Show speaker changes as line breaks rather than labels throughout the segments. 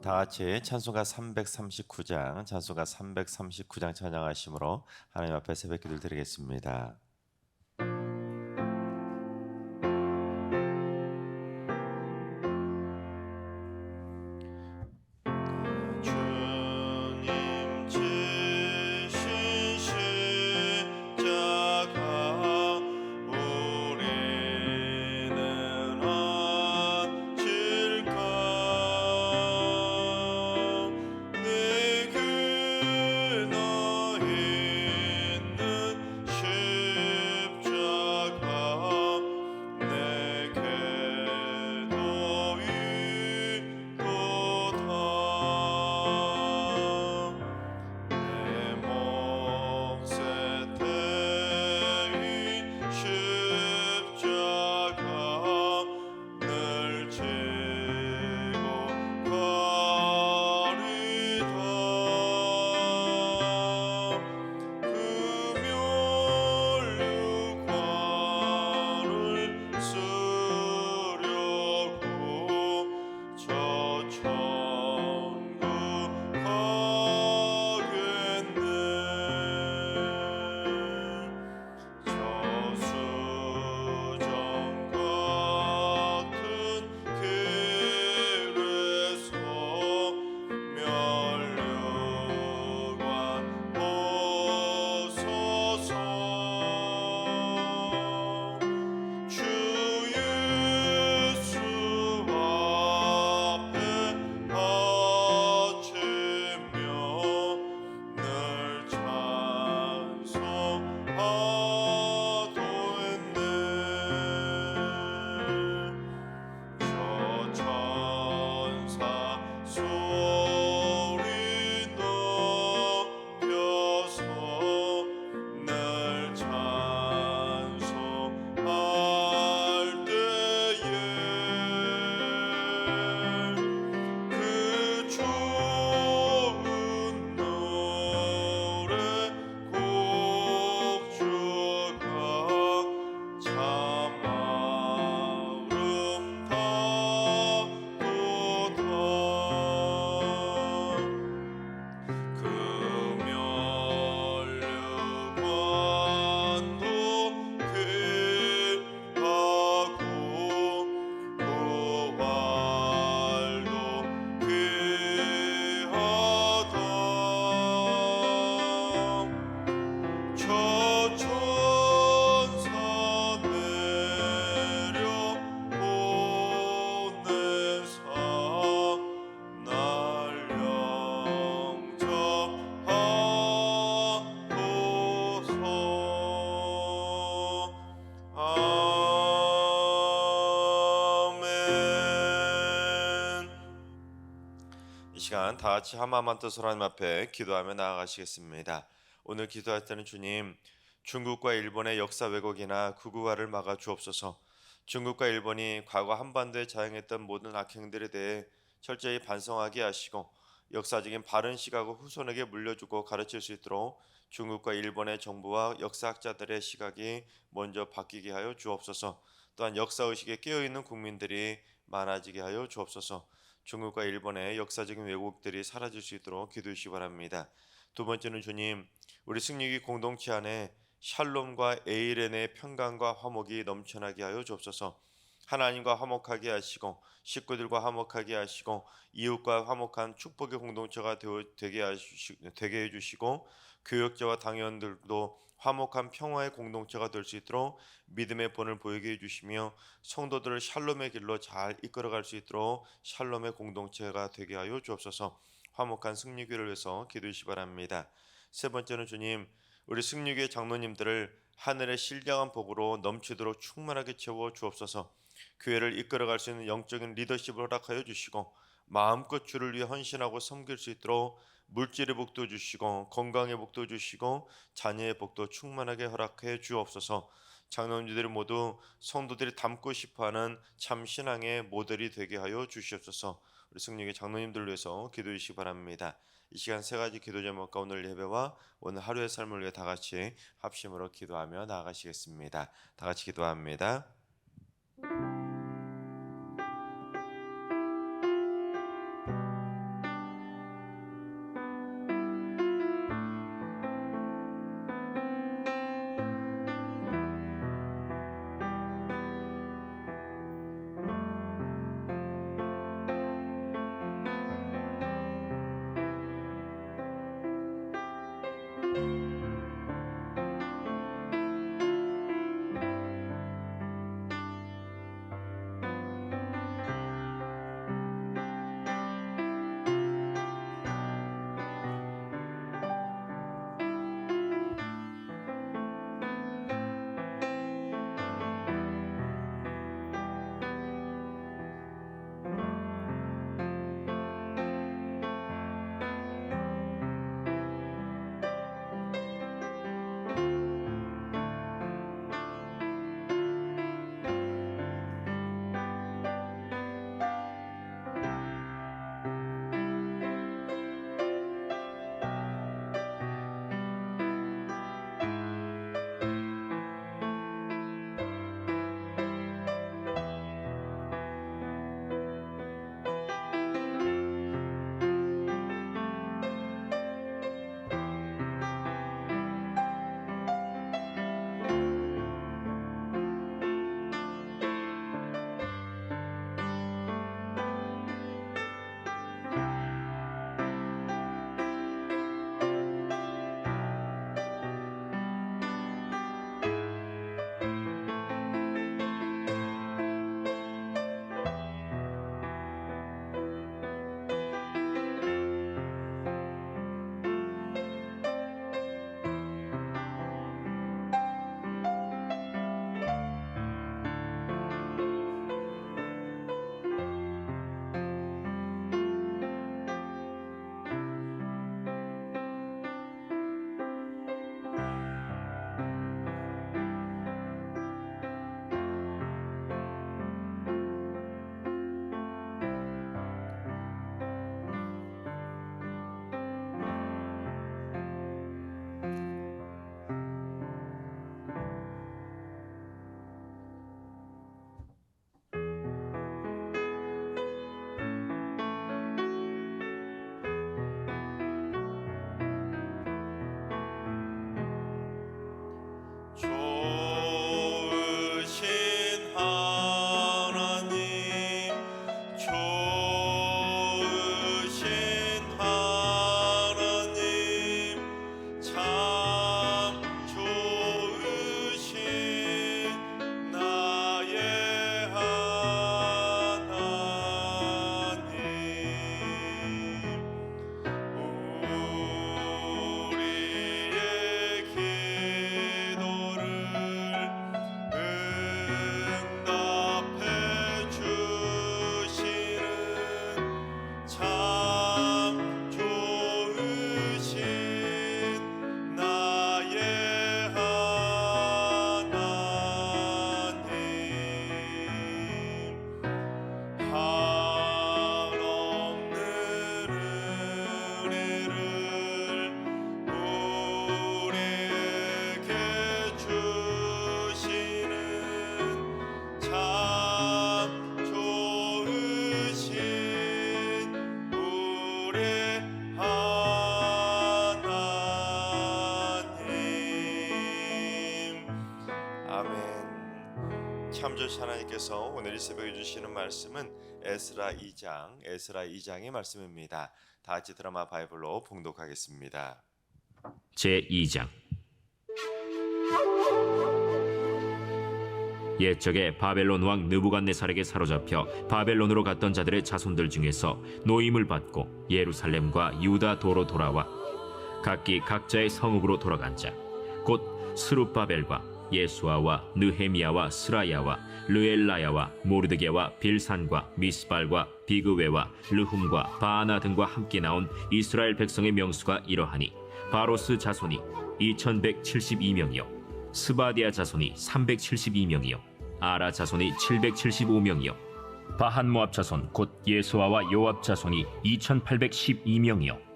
다 같이 찬송가 339장 찬양하심으로 하나님 앞에 새벽기도를 드리겠습니다. 주님 지신 십자가 우리는 안질까. 내 그나 있는 십자가 내게도 있도다. 내 몫에 태인 십자가 늘 지고 가리다. 그 면류관을 쓰려고 저 천국 가겠네. 저수정 같은 길에서 면류관 벗어서 주 예수 앞에 바치며 늘 찬송하도했네. 저 천사 소리 높여서 늘 찬송할 때에 그 좋은 노래 곡 주가 참 아름답도다. 그 면류관도 귀하고 그 활도 귀하다. 저 천사 내려 보내사 날 영접하소서. 아멘. 이 시간 다 같이 한마음만 뜻으로 하나님 앞에 기도하며 나아가시겠습니다. 오늘 기도할 때는 주님, 중국과 일본의 역사 왜곡이나 극우화를 막아 주옵소서. 중국과 일본이 과거 한반도에 자행했던 모든 악행들에 대해 철저히 반성하게 하시고 역사적인 바른 시각을 후손에게 물려주고 가르칠 수 있도록 중국과 일본의 정부와 역사학자들의 시각이 먼저 바뀌게 하여 주옵소서. 또한 역사의식에 깨어있는 국민들이 많아지게 하여 주옵소서. 중국과 일본의 역사적인 왜곡들이 사라질 수 있도록 기도해 주시기 바랍니다. 두 번째는 주님, 우리 승리기 공동체 안에 샬롬과 에이렌의 평강과 화목이 넘쳐나게 하여 주옵소서. 하나님과 화목하게 하시고 식구들과 화목하게 하시고 이웃과 화목한 축복의 공동체가 되게 해주시고 교역자와 당원들도 화목한 평화의 공동체가 될 수 있도록 믿음의 본을 보이게 해주시며 성도들을 샬롬의 길로 잘 이끌어갈 수 있도록 샬롬의 공동체가 되게 하여 주옵소서. 화목한 승리교회를 위해서 기도해 주시기 바랍니다. 세 번째는 주님, 우리 승리교회 장로님들을 하늘의 신령한 복으로 넘치도록 충만하게 채워 주옵소서. 교회를 이끌어갈 수 있는 영적인 리더십을 허락하여 주시고 마음껏 주를 위해 헌신하고 섬길 수 있도록 물질의 복도 주시고 건강의 복도 주시고 자녀의 복도 충만하게 허락해 주옵소서. 장로님들이 모두 성도들이 닮고 싶어하는 참 신앙의 모델이 되게 하여 주시옵소서. 우리 승리의 장로님들을 위해서 기도해 주시기 바랍니다. 이 시간 세 가지 기도 제목과 오늘 예배와 오늘 하루의 삶을 위해 다 같이 합심으로 기도하며 나아가시겠습니다. 다 같이 기도합니다. 아버지 하나님께서 오늘 이 새벽에 주시는 말씀은 에스라 2장의 말씀입니다. 다 같이 드라마 바이블로 봉독하겠습니다.
제2장. 옛적에 바벨론 왕 느부갓네살에게 사로잡혀 바벨론으로 갔던 자들의 자손들 중에서 노임을 받고 예루살렘과 유다 도로 돌아와 각기 각자의 성읍으로 돌아간 자, 곧 스룹바벨과 예수아와 느헤미야와 스라야와 르엘라야와 모르드게와 빌산과 미스발과 비그웨와 르훔과 바아나 등과 함께 나온 이스라엘 백성의 명수가 이러하니 바로스 자손이 2172명이요 스바디아 자손이 372명이요 아라 자손이 775명이요 바한모압 자손 곧 예수아와 요압 자손이 2812명이요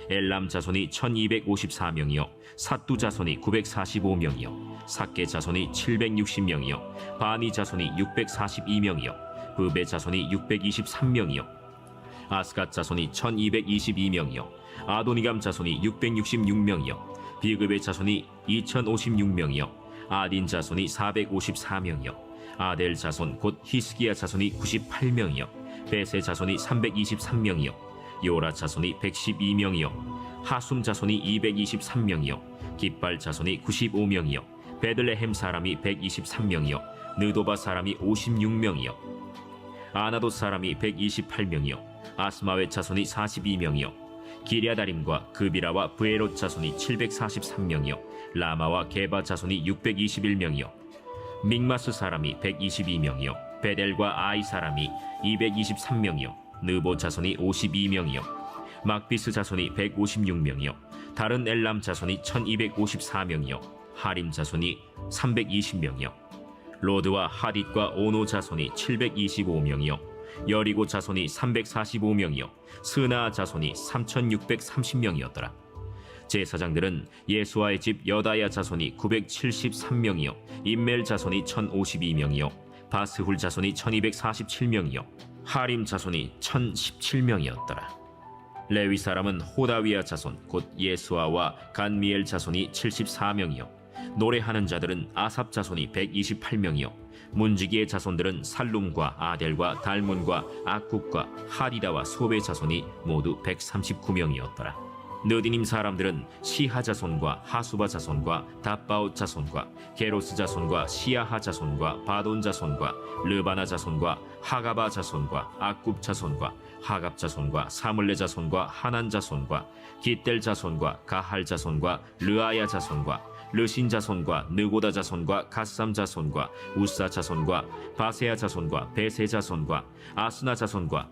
엘람 자손이 1254명이요 삿두 자손이 945명이요 삭게 자손이 760명이요 바니 자손이 642명이요 브베 자손이 623명이요 아스갓 자손이 1222명이요 아도니감 자손이 666명이요 비그베 자손이 2056명이요 아딘 자손이 454명이요 아델 자손 곧 히스기야 자손이 98명이요 베세 자손이 323명이요 요라 자손이 112명이요 하숨 자손이 223명이요 깃발 자손이 95명이요 베들레헴 사람이 123명이요 느도바 사람이 56명이요 아나도 사람이 128명이요 아스마웨 자손이 42명이요 기랴다림과 그비라와 브에롯 자손이 743명이요 라마와 게바 자손이 621명이요 믹마스 사람이 122명이요 베델과 아이 사람이 223명이요 느보 자손이 52명이요 막비스 자손이 156명이요 다른 엘람 자손이 1254명이요 하림 자손이 320명이요 로드와 하딧과 오노 자손이 725명이요 여리고 자손이 345명이요 스나 자손이 3630명이었더라 제사장들은 예수아의 집 여다야 자손이 973명이요 임멜 자손이 1052명이요 바스훌 자손이 1247명이요 하림 자손이 1017명이었더라 레위 사람은 호다위아 자손 곧 예수아와 간미엘 자손이 74명이요 노래하는 자들은 아삽 자손이 128명이요 문지기의 자손들은 살룸과 아델과 달문과 악국과 하디다와 소베 자손이 모두 139명이었더라 느디님 사람들은 시하 자손과 하수바 자손과 답바옷 자손과 게로스 자손과 시아하 자손과 바돈 자손과 르바나 자손과 하가바 자손과 악굽 자손과 하갑 자손과 사물레 자손과 하난 자손과 깃델 자손과 가할 자손과 르아야 자손과 르신 자손과 느고다 자손과 갓삼 자손과 우사 자손과 바세아 자손과 베세 자손과 아스나 자손과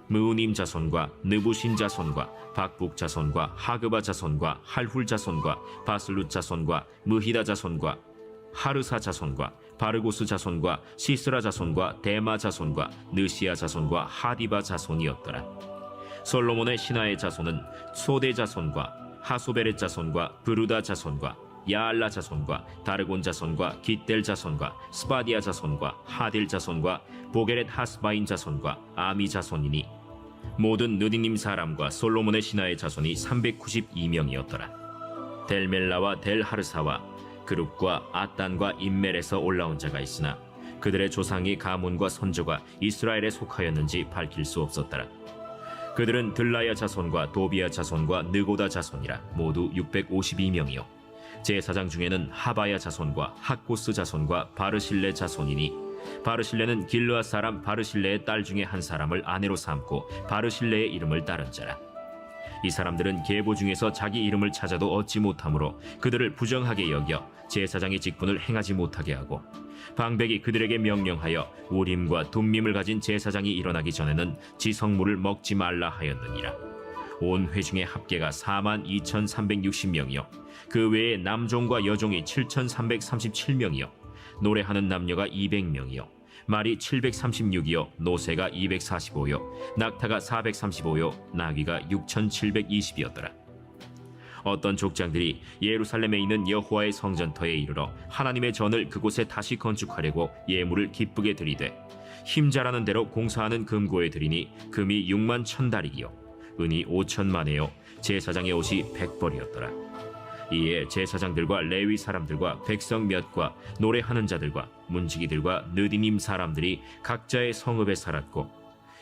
무우님 자손과 느부신 자손과 박북 자손과 하그바 자손과 할훌 자손과 바슬룻 자손과 무히다 자손과 하르사 자손과 바르고스 자손과 시스라 자손과 데마 자손과 느시아 자손과 하디바 자손이었더라 솔로몬의 신하의 자손은 소대 자손과 하소베렛 자손과 브루다 자손과 야알라 자손과 다르곤 자손과 깃델 자손과 스바디아 자손과 하딜 자손과 보게렛 하스바인 자손과 아미 자손이니 모든 느디님 사람과 솔로몬의 신하의 자손이 392명이었더라 델멜라와 델하르사와 그룹과 아단과 임멜에서 올라온 자가 있으나 그들의 조상이 가문과 선조가 이스라엘에 속하였는지 밝힐 수 없었더라 그들은 들라야 자손과 도비야 자손과 느고다 자손이라 모두 652명이요 제사장 중에는 하바야 자손과 학고스 자손과 바르실레 자손이니 바르실레는 길르앗 사람 바르실레의 딸 중에 한 사람을 아내로 삼고 바르실레의 이름을 따른 자라 이 사람들은 계보 중에서 자기 이름을 찾아도 얻지 못하므로 그들을 부정하게 여겨 제사장의 직분을 행하지 못하게 하고 방백이 그들에게 명령하여 우림과 둠밈을 가진 제사장이 일어나기 전에는 지성물을 먹지 말라 하였느니라 온 회중의 합계가 42,360명이요 그 외에 남종과 여종이 7,337명이요 노래하는 남녀가 200명이요 말이 736이요 노새가 245요 낙타가 435요 나귀가 6,720이었더라 어떤 족장들이 예루살렘에 있는 여호와의 성전터에 이르러 하나님의 전을 그곳에 다시 건축하려고 예물을 기쁘게 드리되 힘자라는 대로 공사하는 금고에 드리니 금이 6만 1,000달이요 은이 5천만에요 제사장의 옷이 100벌이었더라 이에 제사장들과 레위 사람들과 백성 몇과 노래하는 자들과 문지기들과 느디님 사람들이 각자의 성읍에 살았고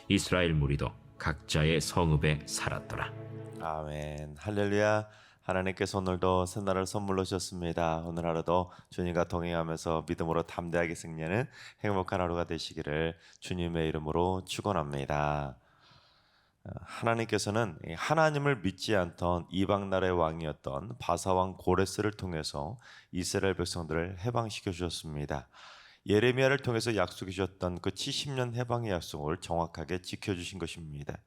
이스라엘 무리도 각자의 성읍에 살았더라.
아멘. 할렐루야. 하나님께서 오늘도 새날을 선물로 주셨습니다. 오늘 하루도 주님과 동행하면서 믿음으로 담대하게 승리하는 행복한 하루가 되시기를 주님의 이름으로 축원합니다. 하나님께서는 하나님을 믿지 않던 이방 나라의 왕이었던 바사왕 고레스를 통해서 이스라엘 백성들을 해방시켜 주셨습니다. 예레미야를 통해서 약속해 주셨던 그 70년 해방의 약속을 정확하게 지켜 주신 것입니다.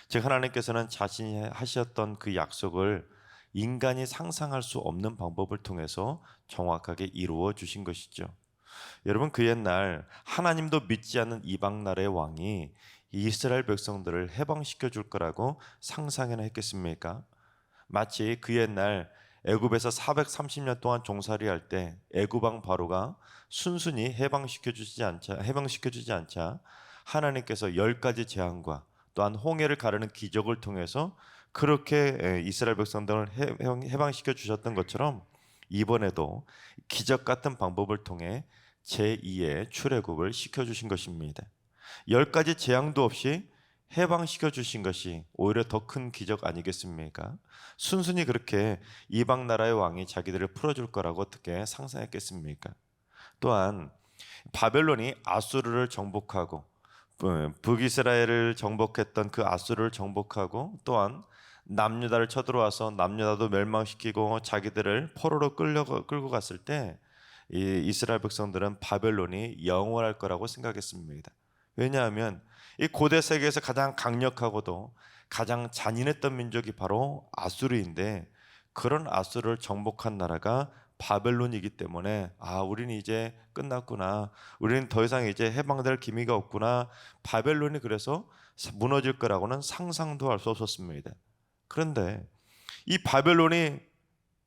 즉 하나님께서는 자신이 하셨던 그 약속을 인간이 상상할 수 없는 방법을 통해서 정확하게 이루어 주신 것이죠. 여러분, 그 옛날 하나님도 믿지 않는 이방 나라의 왕이 이스라엘 백성들을 해방시켜 줄 거라고 상상이나 했겠습니까? 마치 그 옛날 애굽에서 430년 동안 종살이할 때 애굽 왕 바로가 순순히 해방시켜 주지 않자 하나님께서 10가지 재앙과 또한 홍해를 가르는 기적을 통해서 그렇게 이스라엘 백성들을 해방시켜 주셨던 것처럼 이번에도 기적 같은 방법을 통해 제2의 출애굽을 시켜주신 것입니다. 10가지 재앙도 없이 해방시켜 주신 것이 오히려 더 큰 기적 아니겠습니까? 순순히 그렇게 이방 나라의 왕이 자기들을 풀어줄 거라고 어떻게 상상했겠습니까? 또한 바벨론이 아수르를 정복하고 북이스라엘을 정복했던 그 아수르를 정복하고 또한 남유다를 쳐들어와서 남유다도 멸망시키고 자기들을 포로로 끌고 갔을 때 이 이스라엘 백성들은 바벨론이 영원할 거라고 생각했습니다. 왜냐하면 이 고대 세계에서 가장 강력하고도 가장 잔인했던 민족이 바로 아수르인데 그런 아수르를 정복한 나라가 바벨론이기 때문에 우리는 이제 끝났구나, 우리는 더 이상 이제 해방될 기미가 없구나, 바벨론이 그래서 무너질 거라고는 상상도 할 수 없었습니다. 그런데 이 바벨론이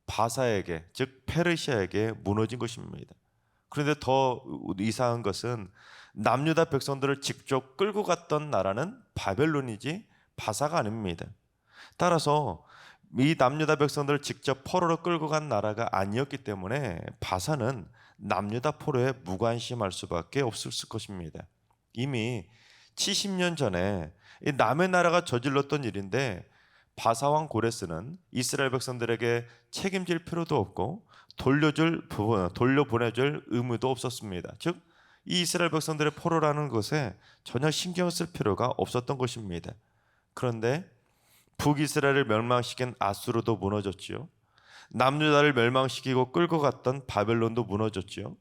바사에게, 즉 페르시아에게 무너진 것입니다. 그런데 더 이상한 것은 남유다 백성들을 직접 끌고 갔던 나라는 바벨론이지 바사가 아닙니다. 따라서 이 남유다 백성들을 직접 포로로 끌고 간 나라가 아니었기 때문에 바사는 남유다 포로에 무관심할 수밖에 없을 것입니다. 이미 70년 전에 이 남의 나라가 저질렀던 일인데 바사왕 고레스는 이스라엘 백성들에게 책임질 필요도 없고 돌려보내줄 의무도 없었습니다. 즉 이 이스라엘 백성들의 포로라는 것에 전혀 신경 쓸 필요가 없었던 것입니다. 그런데 북이스라엘을 멸망시킨 아수르도 무너졌지요. 남유다를 멸망시키고 끌고 갔던 바벨론도 무너졌지요.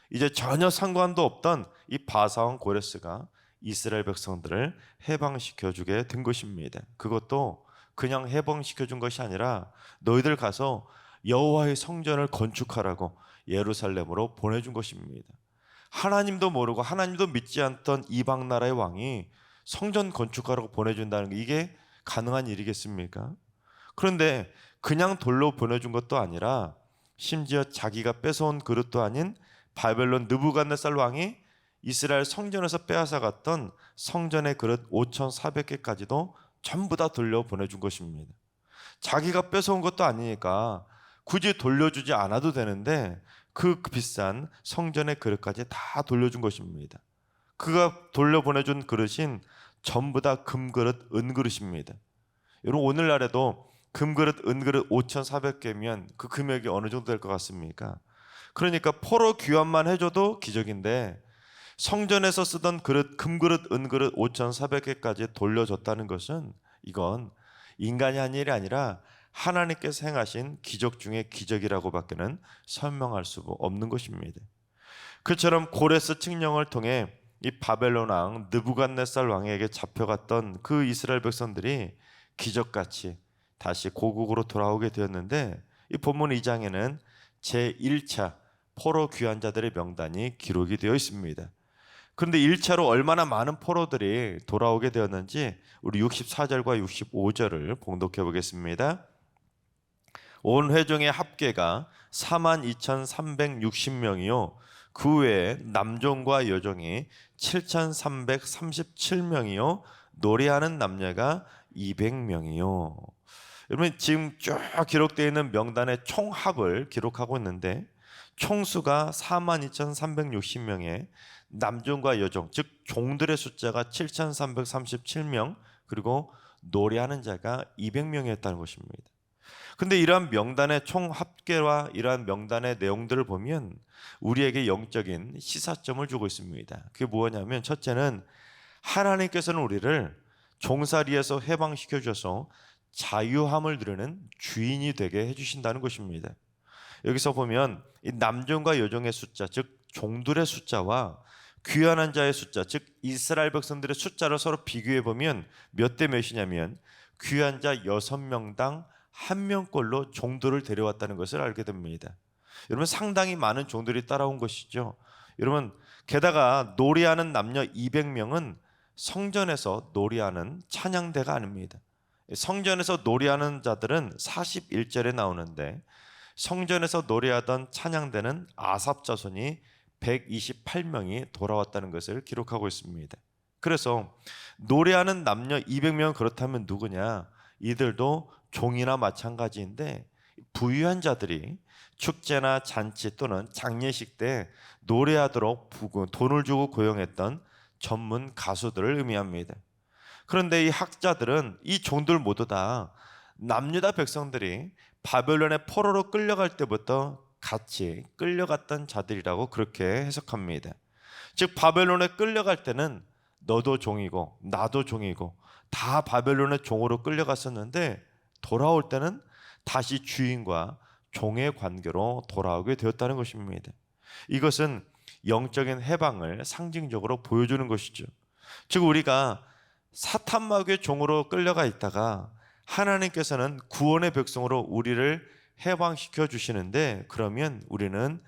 이제 전혀 상관도 없던 이 바사왕 고레스가 이스라엘 백성들을 해방시켜 주게 된 것입니다. 그것도 그냥 해방시켜 준 것이 아니라 너희들 가서 여호와의 성전을 건축하라고 예루살렘으로 보내준 것입니다. 하나님도 모르고 하나님도 믿지 않던 이방 나라의 왕이 성전 건축하라고 보내준다는 게 이게 가능한 일이겠습니까? 그런데 그냥 돌로 보내준 것도 아니라 심지어 자기가 뺏어온 그릇도 아닌 바벨론 느부갓네살 왕이 이스라엘 성전에서 빼앗아갔던 성전의 그릇 5,400개까지도 전부 다 돌려보내준 것입니다. 자기가 뺏어온 것도 아니니까 굳이 돌려주지 않아도 되는데 그 비싼 성전의 그릇까지 다 돌려준 것입니다. 그가 돌려보내준 그릇인 전부 다 금그릇, 은그릇입니다. 여러분, 오늘날에도 금그릇, 은그릇 5,400개면 그 금액이 어느 정도 될 것 같습니까? 그러니까 포로 귀환만 해줘도 기적인데 성전에서 쓰던 그릇, 금그릇, 은그릇 5,400개까지 돌려줬다는 것은 이건 인간이 한 일이 아니라 하나님께서 행하신 기적 중에 기적이라고밖에는 설명할 수 없는 것입니다. 그처럼 고레스 칙령을 통해 이 바벨론 왕 느부갓네살 왕에게 잡혀갔던 그 이스라엘 백성들이 기적같이 다시 고국으로 돌아오게 되었는데 이 본문 2장에는 제1차 포로 귀환자들의 명단이 기록이 되어 있습니다. 그런데 1차로 얼마나 많은 포로들이 돌아오게 되었는지 우리 64절과 65절을 봉독해 보겠습니다. 온 회중의 합계가 42,360명이요 그 외에 남종과 여종이 7,337명이요 노래하는 남녀가 200명이요. 여러분 지금 쭉 기록되어 있는 명단의 총합을 기록하고 있는데 총수가 42,360명에 남종과 여종 즉 종들의 숫자가 7,337명 그리고 노래하는 자가 200명이었다는 것입니다. 근데 이러한 명단의 총 합계와 이러한 명단의 내용들을 보면 우리에게 영적인 시사점을 주고 있습니다. 그게 뭐냐면 첫째는 하나님께서는 우리를 종살이에서 해방시켜 주셔서 자유함을 누리는 주인이 되게 해주신다는 것입니다. 여기서 보면 이 남종과 여종의 숫자 즉 종들의 숫자와 귀환한 자의 숫자 즉 이스라엘 백성들의 숫자를 서로 비교해 보면 몇 대 몇이냐면 귀한 자 6명당 1명꼴로 종들을 데려왔다는 것을 알게 됩니다. 여러분 상당히 많은 종들이 따라온 것이죠. 여러분 게다가 노래하는 남녀 200명은 성전에서 노래하는 찬양대가 아닙니다. 성전에서 노래하는 자들은 41절에 나오는데 성전에서 노래하던 찬양대는 아삽 자손이 128명이 돌아왔다는 것을 기록하고 있습니다. 그래서 노래하는 남녀 200명 그렇다면 누구냐? 이들도 종이나 마찬가지인데 부유한 자들이 축제나 잔치 또는 장례식 때 노래하도록 돈을 주고 고용했던 전문 가수들을 의미합니다. 그런데 이 학자들은 이 종들 모두 다 남유다 백성들이 바벨론의 포로로 끌려갈 때부터 같이 끌려갔던 자들이라고 그렇게 해석합니다. 즉 바벨론에 끌려갈 때는 너도 종이고 나도 종이고 다 바벨론의 종으로 끌려갔었는데 돌아올 때는 다시 주인과 종의 관계로 돌아오게 되었다는 것입니다. 이것은 영적인 해방을 상징적으로 보여주는 것이죠. 즉 우리가 사탄 마귀의 종으로 끌려가 있다가 하나님께서는 구원의 백성으로 우리를 해방시켜 주시는데 그러면 우리는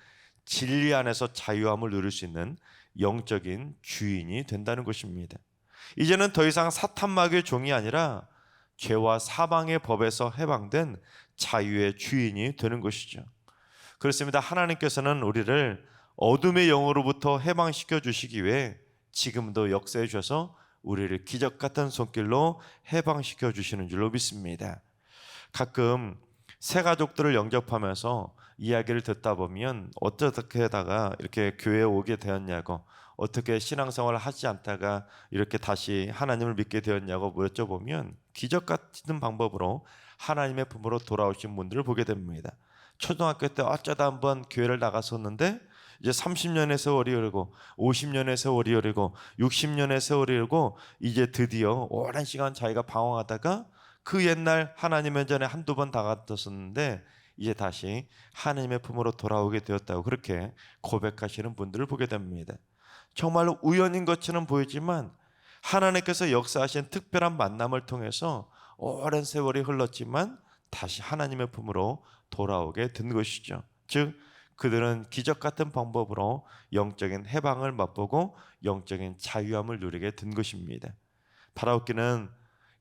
진리 안에서 자유함을 누릴 수 있는 영적인 주인이 된다는 것입니다. 이제는 더 이상 사탄 마귀의 종이 아니라 죄와 사망의 법에서 해방된 자유의 주인이 되는 것이죠. 그렇습니다. 하나님께서는 우리를 어둠의 영으로부터 해방시켜 주시기 위해 지금도 역사해 주셔서 우리를 기적 같은 손길로 해방시켜 주시는 줄로 믿습니다. 가끔 새 가족들을 영접하면서 이야기를 듣다 보면 어떻게 하다가 이렇게 교회에 오게 되었냐고, 어떻게 신앙생활을 하지 않다가 이렇게 다시 하나님을 믿게 되었냐고 여쭤보면 기적 같은 방법으로 하나님의 품으로 돌아오신 분들을 보게 됩니다. 초등학교 때 어쩌다 한번 교회를 나갔었는데 이제 30년의 세월이 흐르고 50년의 세월이 흐르고 60년의 세월이 흐르고 이제 드디어 오랜 시간 자기가 방황하다가 그 옛날 하나님의 전에 한두 번 다갔었는데 이제 다시 하나님의 품으로 돌아오게 되었다고 그렇게 고백하시는 분들을 보게 됩니다. 정말로 우연인 것처럼 보이지만 하나님께서 역사하신 특별한 만남을 통해서 오랜 세월이 흘렀지만 다시 하나님의 품으로 돌아오게 된 것이죠. 즉 그들은 기적 같은 방법으로 영적인 해방을 맛보고 영적인 자유함을 누리게 된 것입니다. 바라옵기는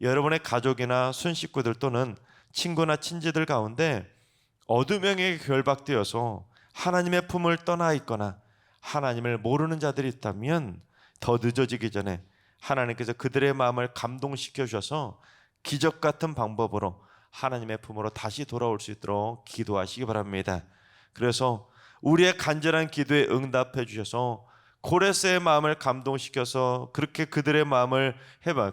여러분의 가족이나 순식구들 또는 친구나 친지들 가운데 어둠에 결박되어서 하나님의 품을 떠나 있거나 하나님을 모르는 자들이 있다면 더 늦어지기 전에 하나님께서 그들의 마음을 감동시켜 주셔서 기적 같은 방법으로 하나님의 품으로 다시 돌아올 수 있도록 기도하시기 바랍니다. 그래서 우리의 간절한 기도에 응답해 주셔서 고레스의 마음을 감동시켜서 그렇게 그들의 마음을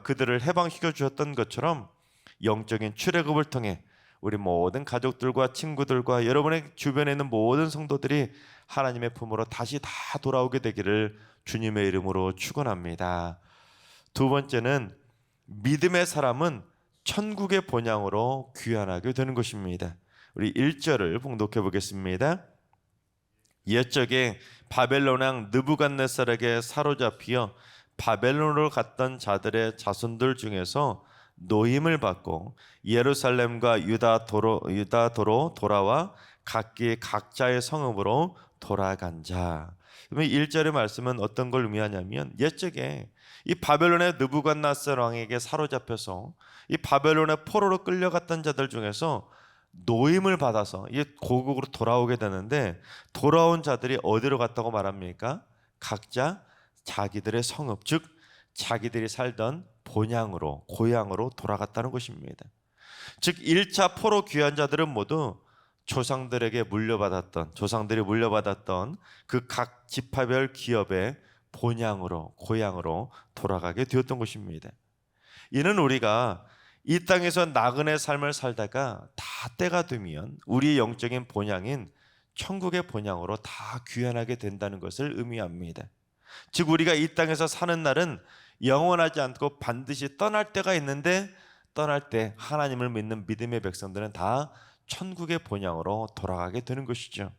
그들을 해방시켜 주셨던 것처럼 영적인 출애굽을 통해 우리 모든 가족들과 친구들과 여러분의 주변에 있는 모든 성도들이 하나님의 품으로 다시 다 돌아오게 되기를 주님의 이름으로 축원합니다. 두 번째는 믿음의 사람은 천국의 본향으로 귀환하게 되는 것입니다. 우리 1절을 봉독해 보겠습니다. 옛적에 바벨론 왕 느부갓네살에게 사로잡히어 바벨론으로 갔던 자들의 자손들 중에서 노임을 받고 예루살렘과 유다도로 돌아와 각기 각자의 성읍으로 돌아간 자. 1절의 말씀은 어떤 걸 의미하냐면 옛적에 이 바벨론의 느부갓네살 왕에게 사로잡혀서 이 바벨론의 포로로 끌려갔던 자들 중에서 노임을 받아서 이 고국으로 돌아오게 되는데 돌아온 자들이 어디로 갔다고 말합니까? 각자 자기들의 성읍 즉 자기들이 살던 본향으로 고향으로 돌아갔다는 것입니다. 즉 1차 포로 귀환 자들은 모두 조상들이 물려받았던 그 각 지파별 기업의 본향으로 고향으로 돌아가게 되었던 것입니다. 이는 우리가 이 땅에서 나그네 삶을 살다가 다 때가 되면 우리의 영적인 본향인 천국의 본향으로 다 귀환하게 된다는 것을 의미합니다. 즉 우리가 이 땅에서 사는 날은 영원하지 않고 반드시 떠날 때가 있는데, 떠날 때 하나님을 믿는 믿음의 백성들은 다 천국의 본향으로 돌아가게 되는 것이죠.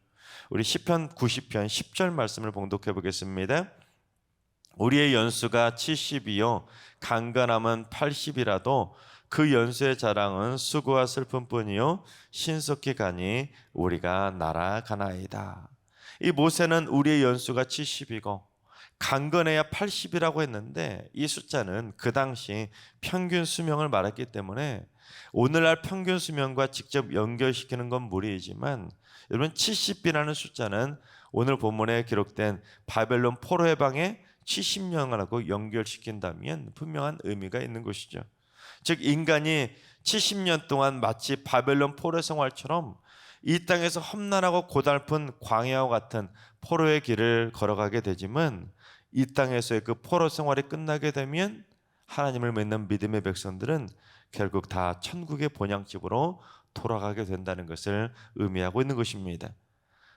우리 시편 90편 10절 말씀을 봉독해 보겠습니다. 우리의 연수가 70이요 강건함은 80이라도 그 연수의 자랑은 수고와 슬픔뿐이요 신속히 가니 우리가 날아가나이다. 이 모세는 우리의 연수가 70이고 강건해야 80이라고 했는데, 이 숫자는 그 당시 평균 수명을 말했기 때문에 오늘날 평균 수명과 직접 연결시키는 건 무리이지만, 여러분 70이라는 숫자는 오늘 본문에 기록된 바벨론 포로 해방의 70년하고 연결시킨다면 분명한 의미가 있는 것이죠. 즉 인간이 70년 동안 마치 바벨론 포로 생활처럼 이 땅에서 험난하고 고달픈 광야와 같은 포로의 길을 걸어가게 되지만, 이 땅에서의 그 포로 생활이 끝나게 되면 하나님을 믿는 믿음의 백성들은 결국 다 천국의 본향집으로 돌아가게 된다는 것을 의미하고 있는 것입니다.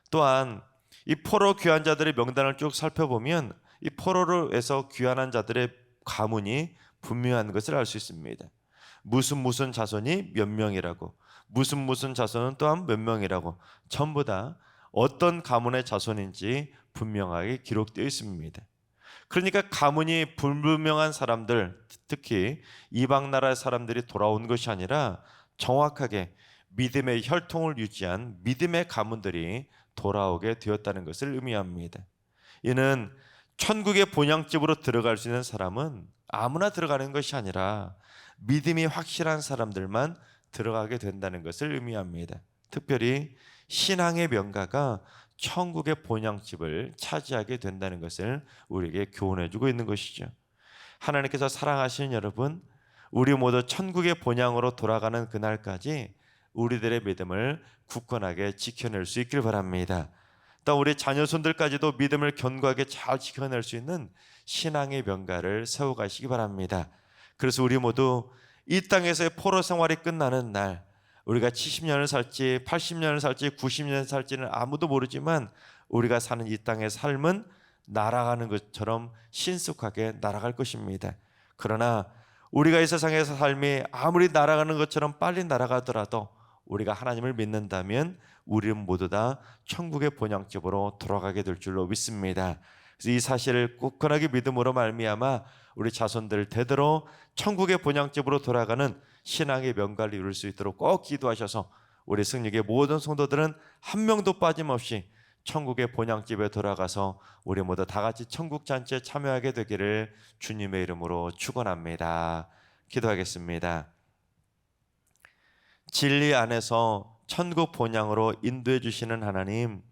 또한 이 포로 귀환자들의 명단을 쭉 살펴보면 이 포로로에서 귀환한 자들의 가문이 분명한 것을 알 수 있습니다. 무슨 자손이 몇 명이라고, 무슨 자손은 또한 몇 명이라고, 전부 다 어떤 가문의 자손인지 분명하게 기록되어 있습니다. 그러니까 가문이 불분명한 사람들, 특히 이방 나라의 사람들이 돌아온 것이 아니라 정확하게 믿음의 혈통을 유지한 믿음의 가문들이 돌아오게 되었다는 것을 의미합니다. 이는 천국의 본향집으로 들어갈 수 있는 사람은 아무나 들어가는 것이 아니라 믿음이 확실한 사람들만 들어가게 된다는 것을 의미합니다. 특별히 신앙의 명가가 천국의 본향집을 차지하게 된다는 것을 우리에게 교훈해주고 있는 것이죠. 하나님께서 사랑하시는 여러분, 우리 모두 천국의 본향으로 돌아가는 그날까지 우리들의 믿음을 굳건하게 지켜낼 수 있길 바랍니다. 또 우리 자녀손들까지도 믿음을 견고하게 잘 지켜낼 수 있는 신앙의 명가를 세워가시기 바랍니다. 그래서 우리 모두 이 땅에서의 포로 생활이 끝나는 날, 우리가 70년을 살지 80년을 살지 90년을 살지는 아무도 모르지만 우리가 사는 이 땅의 삶은 날아가는 것처럼 신속하게 날아갈 것입니다. 그러나 우리가 이 세상에서 삶이 아무리 날아가는 것처럼 빨리 날아가더라도 우리가 하나님을 믿는다면 우리는 모두 다 천국의 본향집으로 돌아가게 될 줄로 믿습니다. 그래서 이 사실을 굳건하게 믿음으로 말미암아 우리 자손들 대대로 천국의 본향집으로 돌아가는 신앙의 명가를 이룰 수 있도록 꼭 기도하셔서 우리 승리의 모든 성도들은 한 명도 빠짐없이 천국의 본향집에 돌아가서 우리 모두 다 같이 천국 잔치에 참여하게 되기를 주님의 이름으로 축원합니다. 기도하겠습니다. 진리 안에서 천국 본향으로 인도해 주시는 하나님,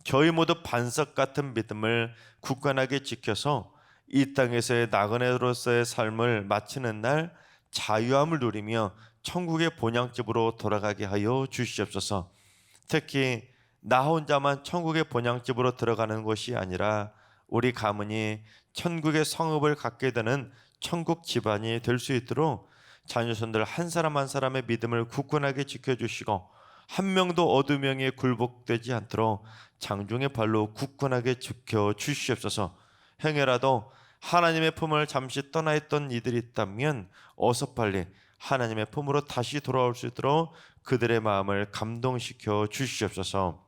저희 모두 반석 같은 믿음을 굳건하게 지켜서 이 땅에서의 나그네로서의 삶을 마치는 날 자유함을 누리며 천국의 본향집으로 돌아가게 하여 주시옵소서. 특히 나 혼자만 천국의 본향집으로 들어가는 것이 아니라 우리 가문이 천국의 성읍을 갖게 되는 천국 집안이 될 수 있도록 자녀손들 한 사람 한 사람의 믿음을 굳건하게 지켜주시고 한 명도 어두명에 굴복되지 않도록 장중의 발로 굳건하게 지켜주시옵소서. 행여라도 하나님의 품을 잠시 떠나 있던 이들이 있다면 어서 빨리 하나님의 품으로 다시 돌아올 수 있도록 그들의 마음을 감동시켜 주시옵소서.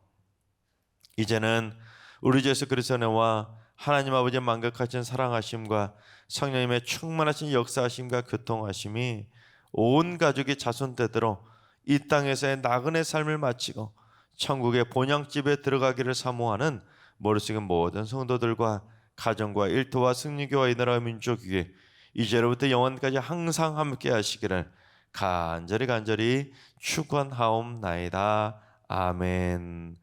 이제는 우리 주 예수 그리스도의 은혜와 하나님 아버지의 만극하신 사랑하심과 성령님의 충만하신 역사하심과 교통하심이 온 가족이 자손대대로 이 땅에서의 나그네 삶을 마치고 천국의 본향집에 들어가기를 사모하는 머릿속의 모든 성도들과 가정과 일터와 승리교와 이 나라 민족 위에 이제로부터 영원까지 항상 함께 하시기를 간절히 축원하옵나이다. 아멘.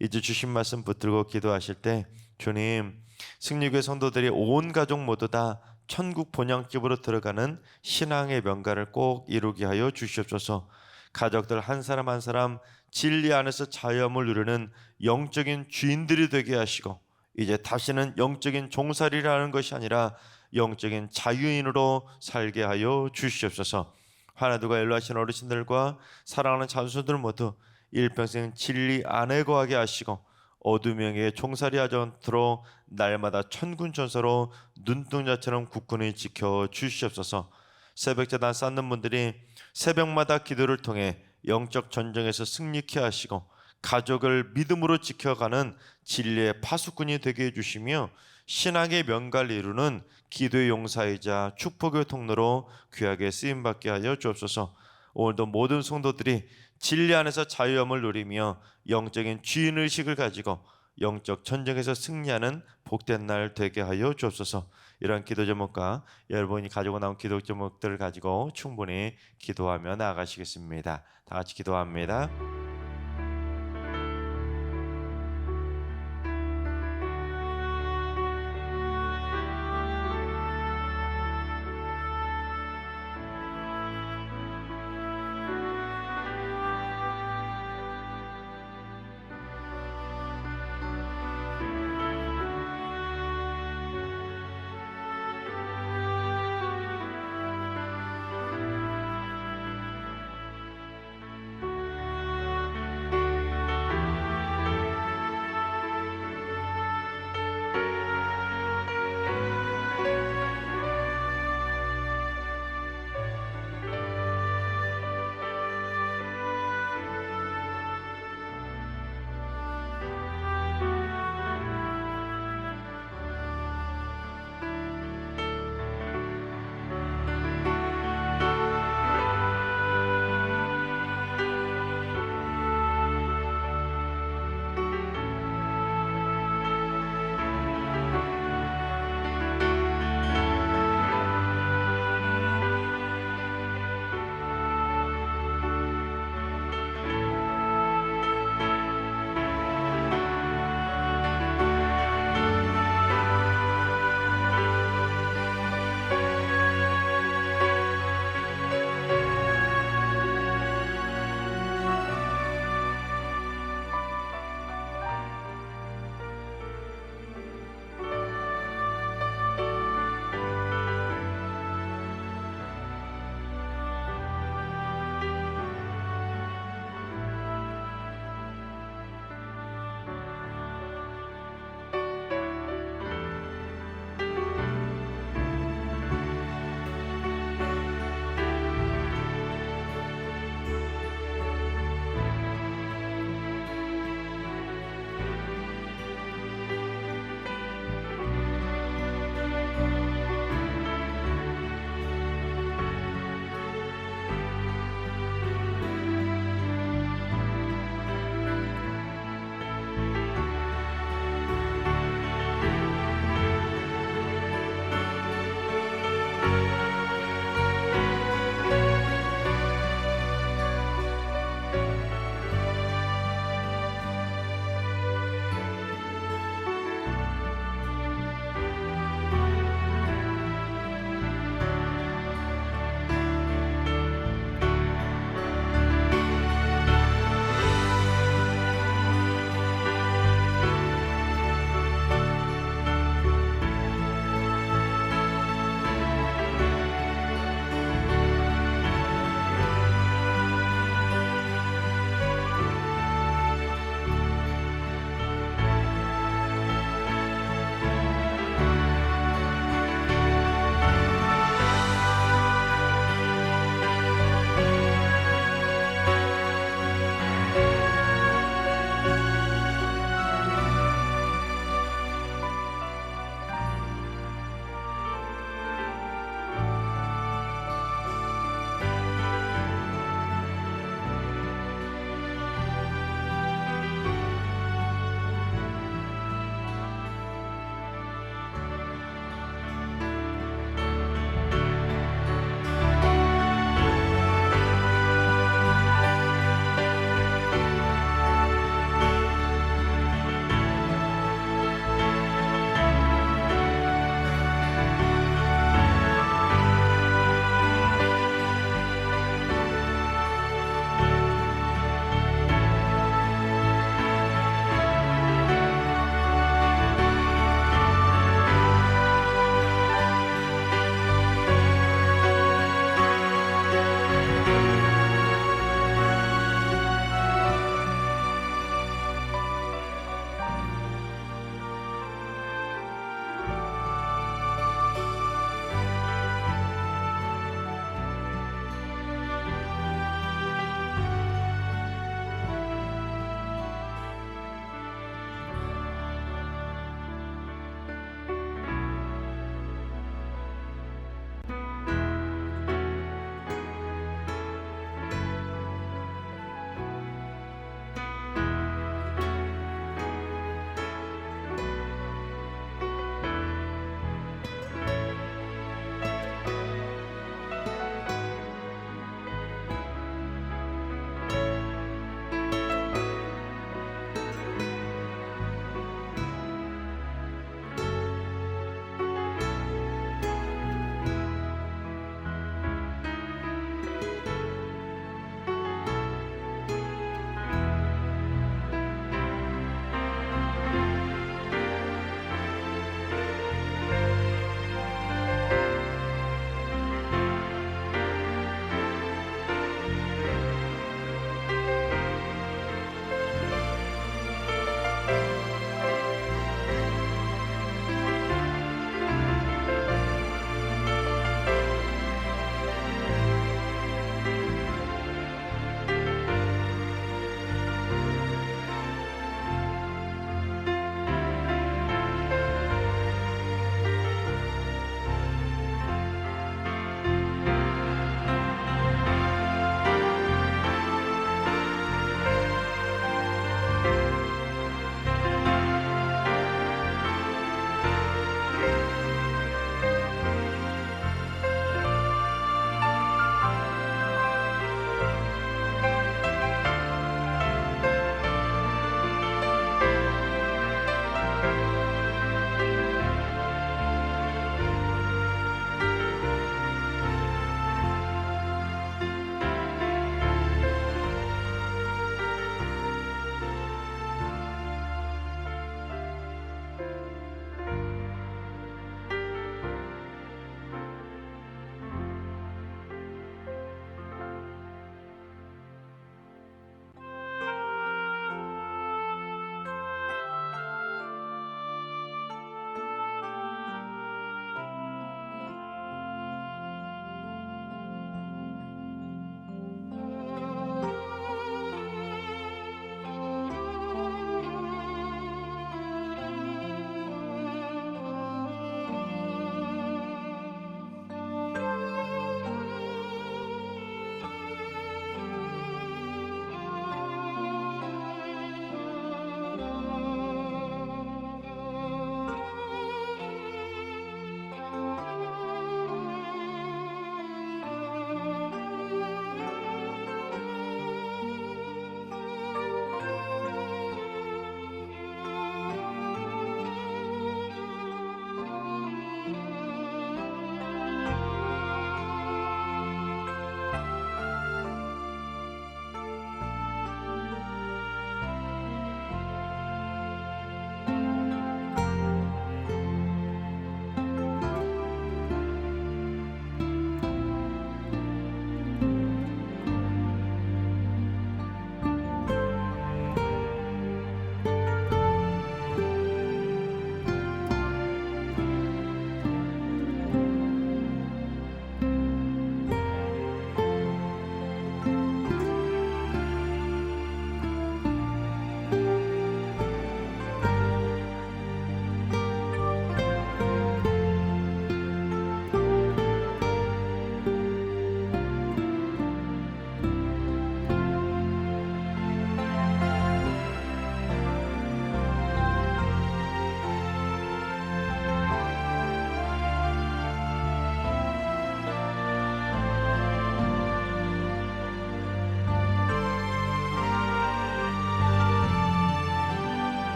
이제 주신 말씀 붙들고 기도하실 때, 주님, 승리교회 성도들이 온 가족 모두 다 천국 본향집으로 들어가는 신앙의 명가를 꼭 이루게 하여 주시옵소서. 가족들 한 사람 한 사람 진리 안에서 자유함을 누리는 영적인 주인들이 되게 하시고, 이제 다시는 영적인 종살이를 하는 것이 아니라 영적인 자유인으로 살게 하여 주시옵소서. 하나님과 연로하신 어르신들과 사랑하는 자손들 모두 일평생 진리 안에 거하게 하시고, 어둠의 종살이 하지 않도록 날마다 천군천사로 눈동자처럼 굳건히 지켜 주시옵소서. 새벽제단 쌓는 분들이 새벽마다 기도를 통해 영적 전쟁에서 승리케 하시고, 가족을 믿음으로 지켜가는 진리의 파수꾼이 되게 해주시며, 신앙의 명가를 이루는 기도의 용사이자 축복의 통로로 귀하게 쓰임받게 하여 주옵소서. 오늘도 모든 성도들이 진리 안에서 자유함을 누리며 영적인 주인의식을 가지고 영적 전쟁에서 승리하는 복된 날 되게 하여 주옵소서. 이런 기도 제목과 여러분이 가지고 나온 기도 제목들을 가지고 충분히 기도하며 나아가시겠습니다. 다 같이 기도합니다.